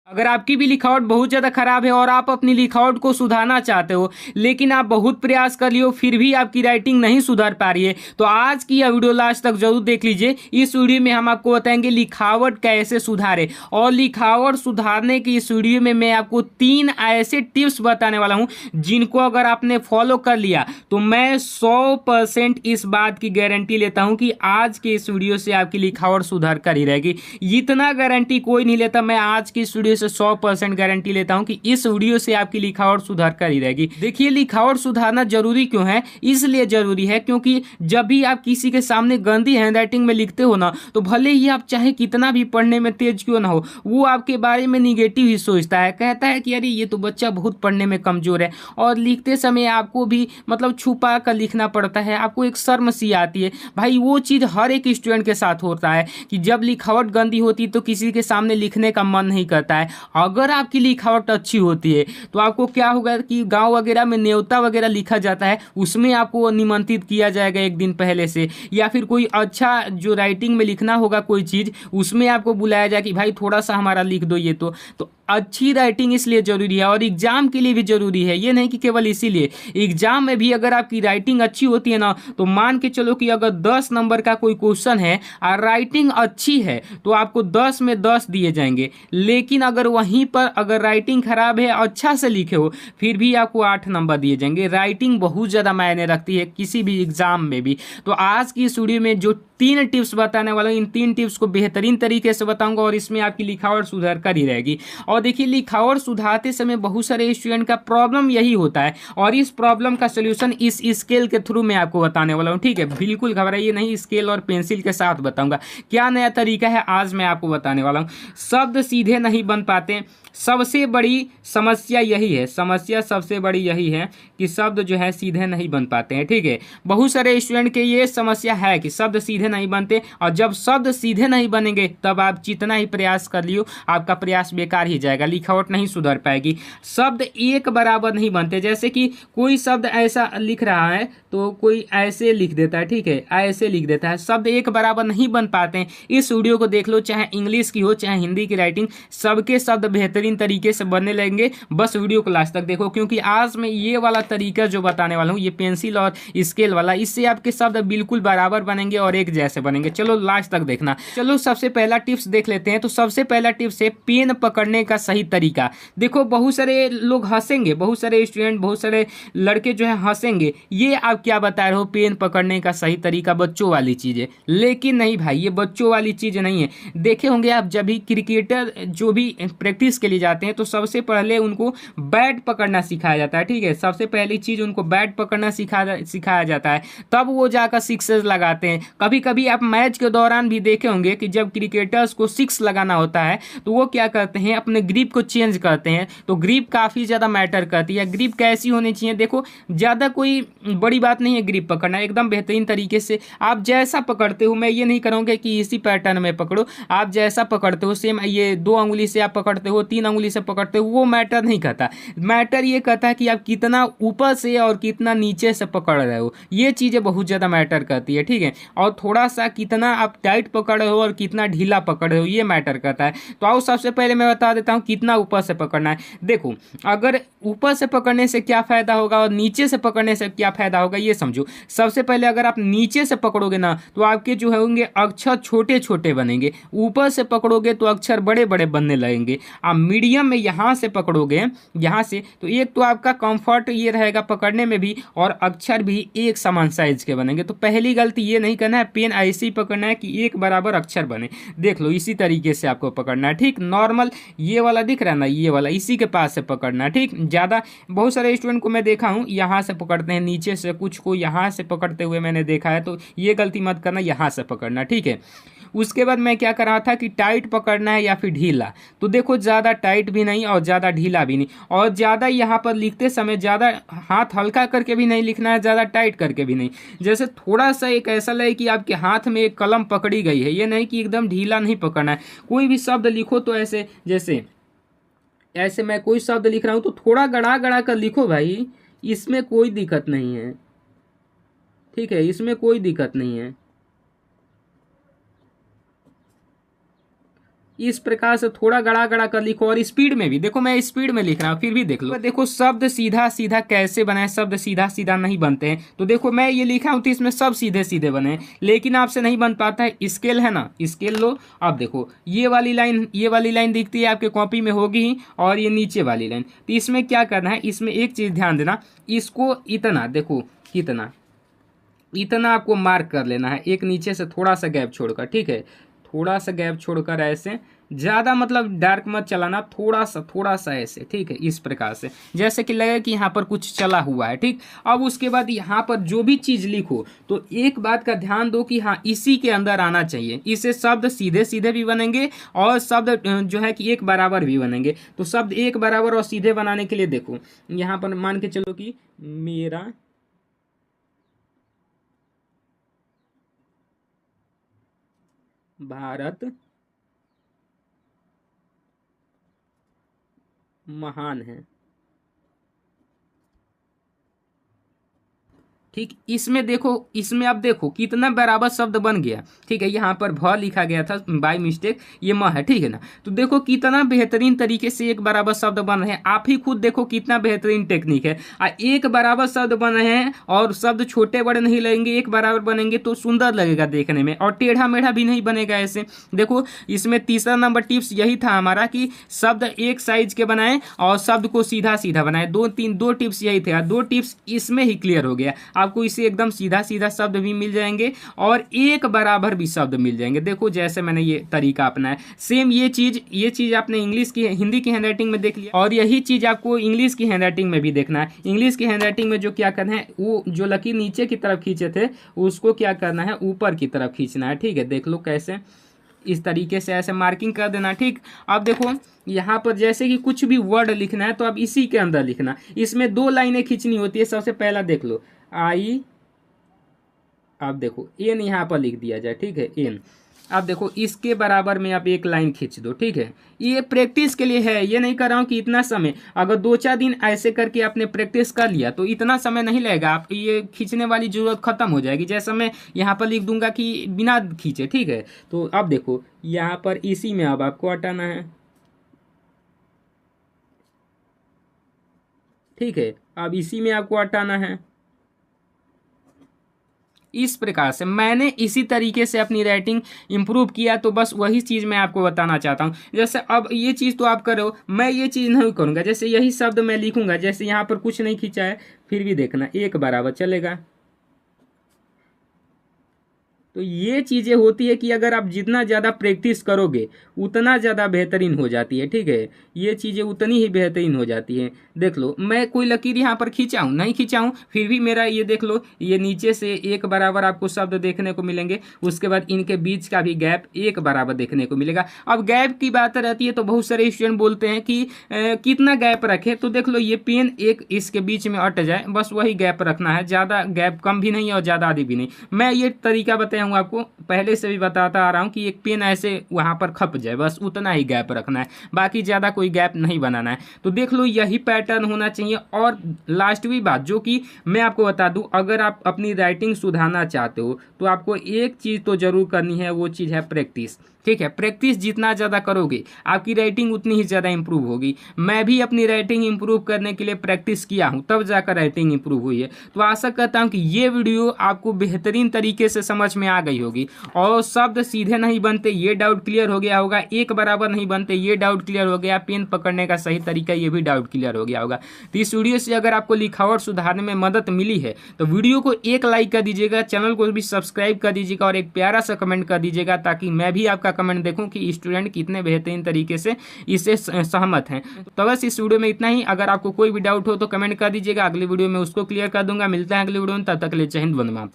अगर आपकी भी लिखावट बहुत ज़्यादा खराब है और आप अपनी लिखावट को सुधारना चाहते हो, लेकिन आप बहुत प्रयास कर लियो फिर भी आपकी राइटिंग नहीं सुधर पा रही है, तो आज की यह वीडियो लास्ट तक जरूर देख लीजिए। इस वीडियो में हम आपको बताएंगे लिखावट कैसे सुधारे, और लिखावट सुधारने की इस वीडियो में मैं आपको 3 ऐसे टिप्स बताने वाला हूँ जिनको अगर आपने फॉलो कर लिया तो मैं 100% इस बात की गारंटी लेता हूँ कि आज के इस वीडियो से आपकी लिखावट सुधर कर ही रहेगी। इतना गारंटी कोई नहीं लेता, मैं आज की इस वीडियो से 100% गारंटी लेता हूं कि इस वीडियो से आपकी लिखावट सुधार कर ही रहेगी। देखिए, लिखावट सुधारना जरूरी क्यों है? इसलिए जरूरी है क्योंकि जब भी आप किसी के सामने गंदी हैंडराइटिंग में लिखते हो ना, तो भले ही आप चाहे कितना भी पढ़ने में तेज क्यों ना हो, वो आपके बारे में निगेटिव ही सोचता है, कहता है कि अरे ये तो बच्चा बहुत पढ़ने में कमजोर है। और लिखते समय आपको भी मतलब छुपा कर लिखना पड़ता है, आपको एक शर्म सी आती है। भाई वो चीज़ हर एक स्टूडेंट के साथ होता है कि जब लिखावट गंदी होती है तो किसी के सामने लिखने का मन नहीं करता है। अगर आपकी लिखावट अच्छी होती है तो आपको क्या होगा कि गांव वगैरह में न्योता वगैरह लिखा जाता है, उसमें आपको निमंत्रित किया जाएगा एक दिन पहले से, या फिर कोई अच्छा जो राइटिंग में लिखना होगा कोई चीज़, उसमें आपको बुलाया जाए कि भाई थोड़ा सा हमारा लिख दो ये तो अच्छी राइटिंग इसलिए जरूरी है और एग्जाम के लिए भी जरूरी है। ये नहीं कि केवल इसीलिए, एग्जाम में भी अगर आपकी राइटिंग अच्छी होती है ना, तो मान के चलो कि अगर 10 नंबर का कोई क्वेश्चन है और राइटिंग अच्छी है तो आपको 10 में 10 दिए जाएंगे। लेकिन अगर वहीं पर अगर राइटिंग खराब है, अच्छा से लिखे हो, फिर भी आपको 8 नंबर दिए जाएंगे। राइटिंग बहुत ज़्यादा मायने रखती है किसी भी एग्जाम में भी। तो आज की इस वीडियो में जो 3 टिप्स बताने वाला हूँ, इन 3 टिप्स को बेहतरीन तरीके से बताऊंगा और इसमें आपकी लिखावट सुधर कर ही रहेगी। और देखिए, लिखावट सुधारते समय बहुत सारे स्टूडेंट का प्रॉब्लम यही होता है और इस प्रॉब्लम का सलूशन इस स्केल के थ्रू मैं आपको बताने वाला हूँ। ठीक है, बिल्कुल घबराइए नहीं, स्केल और पेंसिल के साथ बताऊंगा। क्या नया तरीका है आज मैं आपको बताने वाला हूँ। शब्द सीधे नहीं बन पाते, सबसे बड़ी समस्या यही है, समस्या सबसे बड़ी यही है कि शब्द जो है सीधे नहीं बन पाते हैं। ठीक है, बहुत सारे स्टूडेंट के ये समस्या है कि शब्द सीधे नहीं बनते, और जब शब्द सीधे नहीं बनेंगे तब आप जितना ही प्रयास कर लियो आपका प्रयास बेकार ही जाएगा, लिखावट नहीं सुधर पाएगी। शब्द एक बराबर नहीं बनते, जैसे कि कोई शब्द ऐसा लिख रहा है तो कोई ऐसे लिख देता है, ठीक है, ऐसे लिख देता है, शब्द एक बराबर नहीं बन पाते हैं। इस वीडियो को देख लो, चाहे इंग्लिश की हो चाहे हिंदी की राइटिंग, सबके शब्द बेहतरीन तरीके से बनने लगेंगे। बस वीडियो को लास्ट तक देखो, क्योंकि आज मैं ये वाला तरीका जो बताने वाला हूँ, ये पेंसिल और स्केल वाला, इससे आपके शब्द बिल्कुल बराबर बनेंगे और एक जैसे बनेंगे। चलो लास्ट तक देखना। चलो सबसे पहला टिप्स देख लेते हैं। तो सबसे पहला टिप्स है पेन पकड़ने का सही तरीका। देखो, बहुत सारे लोग हंसेंगे, बहुत सारे स्टूडेंट, बहुत सारे लड़के जो है हंसेंगे, ये आप क्या बता रहे हो पेन पकड़ने का सही तरीका बच्चों वाली चीज है। लेकिन नहीं भाई, ये बच्चों वाली चीज नहीं है। देखे होंगे आप, जब भी क्रिकेटर जो भी प्रैक्टिस के लिए जाते हैं तो सबसे पहले उनको बैट पकड़ना सिखाया जाता है। ठीक है, सबसे पहली चीज उनको बैट पकड़ना सिखाया जाता है, तब वो जाकर सिक्सेस लगाते हैं। कभी कभी आप मैच के दौरान भी देखे होंगे कि जब क्रिकेटर्स को सिक्स लगाना होता है तो वो क्या करते हैं, अपने ग्रिप को चेंज करते हैं। तो ग्रिप काफी ज्यादा मैटर करती है। ग्रिप कैसी होनी चाहिए? देखो, ज्यादा कोई बड़ी बात नहीं है ग्रिप पकड़ना, एकदम बेहतरीन तरीके से आप जैसा पकड़ते हो, मैं ये नहीं करूँगा कि इसी पैटर्न में पकड़ो, आप जैसा पकड़ते हो सेम, ये 2 अंगुली से आप पकड़ते हो, 3 अंगुली से पकड़ते हो, वो मैटर नहीं करता। मैटर ये करता है कि आप कितना ऊपर से और कितना नीचे से पकड़ रहे हो, ये चीज़ें बहुत ज़्यादा मैटर करती है। ठीक है, और थोड़ा सा कितना आप टाइट पकड़ रहे हो और कितना ढीला पकड़ रहे हो, ये मैटर करता है। तो आओ सबसे पहले मैं बता देता हूँ कितना ऊपर से पकड़ना है। देखो, अगर ऊपर से पकड़ने से क्या फ़ायदा होगा और नीचे से पकड़ने से क्या फ़ायदा होगा, ये समझो। सबसे पहले अगर आप नीचे से पकड़ोगे ना, तो आपके जो होंगे अक्षर छोटे छोटे बनेंगे। ऊपर से पकड़ोगे तो अक्षर बड़े बड़े बनने लगेंगे। आप मीडियम में यहाँ से पकड़ोगे, यहाँ से, तो एक तो आपका कंफर्ट ये रहेगा पकड़ने में भी, और अक्षर भी एक समान साइज के बनेंगे। तो पहली गलती ये नहीं करना है, पेन ऐसे ही पकड़ना है कि एक बराबर अक्षर बने। देख लो, इसी तरीके से आपको पकड़ना है। ठीक, नॉर्मल ये वाला दिख रहा है ना, ये वाला इसी के पास से पकड़ना है। ठीक, ज़्यादा बहुत सारे स्टूडेंट को मैं देखा हूँ यहाँ से पकड़ते हैं नीचे से, कुछ को यहाँ से पकड़ते हुए मैंने देखा है, तो ये गलती मत करना, यहाँ से पकड़ना। ठीक है, उसके बाद मैं क्या कर रहा था कि टाइट पकड़ना है या फिर ढीला। तो देखो, ज़्यादा टाइट भी नहीं और ज़्यादा ढीला भी नहीं, और ज़्यादा यहाँ पर लिखते समय ज़्यादा हाथ हल्का करके भी नहीं लिखना है, ज़्यादा टाइट करके भी नहीं। जैसे थोड़ा सा एक ऐसा लगे कि आपके हाथ में एक कलम पकड़ी गई है, ये नहीं कि एकदम ढीला नहीं पकड़ना है। कोई भी शब्द लिखो तो ऐसे, जैसे ऐसे मैं कोई शब्द लिख रहा हूँ तो थोड़ा गड़ा गड़ा कर लिखो भाई, इसमें कोई दिक्कत नहीं है। ठीक है, इसमें कोई दिक्कत नहीं है। इस प्रकार से थोड़ा गड़ा गड़ा कर लिखो, और स्पीड में भी देखो, मैं स्पीड में लिख रहा हूँ फिर भी देख लो। देखो शब्द सीधा सीधा कैसे बनाए, शब्द सीधा सीधा नहीं बनते हैं। तो देखो मैं ये लिखा हूँ तो इसमें सब सीधे सीधे बने हैं, लेकिन आपसे नहीं बन पाता है। स्केल है ना, स्केल लो। अब देखो ये वाली लाइन दिखती है आपके कॉपी में होगी ही, और ये नीचे वाली लाइन। तो इसमें क्या करना है, इसमें एक चीज ध्यान देना, इसको इतना देखो, इतना आपको मार्क कर लेना है, एक नीचे से थोड़ा सा गैप छोड़कर, ठीक है, थोड़ा सा गैप छोड़कर ऐसे, ज़्यादा मतलब डार्क मत चलाना, थोड़ा सा ऐसे, ठीक है, इस प्रकार से, जैसे कि लगे कि यहाँ पर कुछ चला हुआ है, ठीक। अब उसके बाद यहाँ पर जो भी चीज़ लिखो तो एक बात का ध्यान दो कि हाँ इसी के अंदर आना चाहिए, इससे शब्द सीधे सीधे भी बनेंगे और शब्द जो है कि एक बराबर भी बनेंगे। तो शब्द एक बराबर और सीधे बनाने के लिए देखो यहाँ पर मान के चलो कि मेरा भारत महान है, ठीक। इसमें देखो, इसमें अब देखो कितना बराबर शब्द बन गया, ठीक है। यहाँ पर भ लिखा गया था बाय मिस्टेक, ये म है, ठीक है ना। तो देखो कितना बेहतरीन तरीके से एक बराबर शब्द बन रहे हैं, आप ही खुद देखो कितना बेहतरीन टेक्निक है। एक बराबर शब्द बन रहे हैं और शब्द छोटे बड़े नहीं लगेंगे, एक बराबर बनेंगे तो सुंदर लगेगा देखने में, और टेढ़ा मेढ़ा भी नहीं बनेगा ऐसे। देखो इसमें तीसरा नंबर टिप्स यही था हमारा कि शब्द एक साइज के बनाएं और शब्द को सीधा सीधा बनाएं। दो टिप्स यही थे, दो टिप्स इसमें ही क्लियर हो गया। आपको इसे एकदम सीधा सीधा शब्द भी मिल जाएंगे और एक बराबर भी शब्द मिल जाएंगे। देखो जैसे मैंने ये तरीका अपनाया, सेम ये चीज आपने हिंदी की हैंडराइटिंग में देख लिया, और यही चीज आपको इंग्लिश की हैंडराइटिंग में भी देखना है। इंग्लिश की हैंडराइटिंग में जो क्या करना है, वो जो लकीर नीचे की तरफ खींचे थे उसको क्या करना है, ऊपर की तरफ खींचना है, ठीक है। देख लो कैसे, इस तरीके से ऐसे मार्किंग कर देना, ठीक। अब देखो यहाँ पर जैसे कि कुछ भी वर्ड लिखना है तो अब इसी के अंदर लिखना, इसमें दो लाइनें खींचनी होती है। सबसे पहला देख लो आई, अब देखो एन यहाँ पर लिख दिया जाए, ठीक है, एन। अब देखो इसके बराबर में आप एक लाइन खींच दो, ठीक है। ये प्रैक्टिस के लिए है, ये नहीं कर रहा हूँ कि इतना समय, अगर 2-4 दिन ऐसे करके आपने प्रैक्टिस कर लिया तो इतना समय नहीं लगेगा, आप ये खींचने वाली जरूरत खत्म हो जाएगी। जैसा मैं यहाँ पर लिख दूंगा कि बिना खींचे, ठीक है। तो अब देखो यहाँ पर इसी में अब आपको हटाना है, ठीक है। अब इसी में आपको हटाना है। इस प्रकार से मैंने इसी तरीके से अपनी राइटिंग इंप्रूव किया, तो बस वही चीज़ मैं आपको बताना चाहता हूँ। जैसे अब ये चीज़ तो आप करो, मैं ये चीज़ नहीं करूँगा। जैसे यही शब्द मैं लिखूँगा, जैसे यहाँ पर कुछ नहीं खींचा है, फिर भी देखना एक बराबर चलेगा। तो ये चीज़ें होती है कि अगर आप जितना ज़्यादा प्रैक्टिस करोगे उतना ज़्यादा बेहतरीन हो जाती है, ठीक है। ये चीज़ें उतनी ही बेहतरीन हो जाती हैं। देख लो मैं कोई लकीर यहाँ पर खींचा हूँ, नहीं खींचा हूँ, फिर भी मेरा ये देख लो, ये नीचे से एक बराबर आपको शब्द देखने को मिलेंगे। उसके बाद इनके बीच का भी गैप एक बराबर देखने को मिलेगा। अब गैप की बात रहती है तो बहुत सारे स्टूडेंट बोलते हैं कि कितना गैप रखे, तो देख लो ये पेन एक इसके बीच में अट जाए, बस वही गैप रखना है। ज़्यादा गैप कम भी नहीं और ज़्यादा आधी भी नहीं। मैं ये तरीका बताया हूँ आपको, पहले से भी बताता आ रहा हूँ कि एक पेन ऐसे वहां पर खप जाए, बस उतना ही गैप रखना है, बाकी ज़्यादा कोई गैप नहीं बनाना है। तो देख लो यही पैटर्न होना चाहिए। और लास्टवी बात जो कि मैं आपको बता दूं, अगर आप अपनी राइटिंग सुधारना चाहते हो तो आपको एक चीज़ तो जरूर करनी है, वो चीज़ है प्रैक्टिस, ठीक है। प्रैक्टिस जितना ज़्यादा करोगे आपकी राइटिंग उतनी ही ज़्यादा इंप्रूव होगी। मैं भी अपनी राइटिंग इंप्रूव करने के लिए प्रैक्टिस किया हूँ, तब जाकर राइटिंग इंप्रूव हुई है। तो आशा करता हूँ कि ये वीडियो आपको बेहतरीन तरीके से समझ में आ गई होगी, और शब्द सीधे नहीं बनते ये डाउट क्लियर हो गया होगा, एक बराबर नहीं बनते ये डाउट क्लियर हो गया, पेन पकड़ने का सही तरीका ये भी डाउट क्लियर हो गया होगा। तो इस वीडियो से अगर आपको लिखावट सुधारने में मदद मिली है तो वीडियो को एक लाइक कर दीजिएगा, चैनल को भी सब्सक्राइब कर दीजिएगा और एक प्यारा सा कमेंट कर दीजिएगा, ताकि मैं भी आपका कमेंट देखूं कि स्टूडेंट कितने बेहतरीन तरीके से इससे सहमत हैं। तो बस इस वीडियो में इतना ही। अगर आपको कोई भी डाउट हो तो कमेंट कर दीजिएगा, अगली वीडियो में उसको क्लियर कर दूंगा। मिलता है अगली वीडियो में, तब तक के लिए जय हिंद, वंदे मातरम।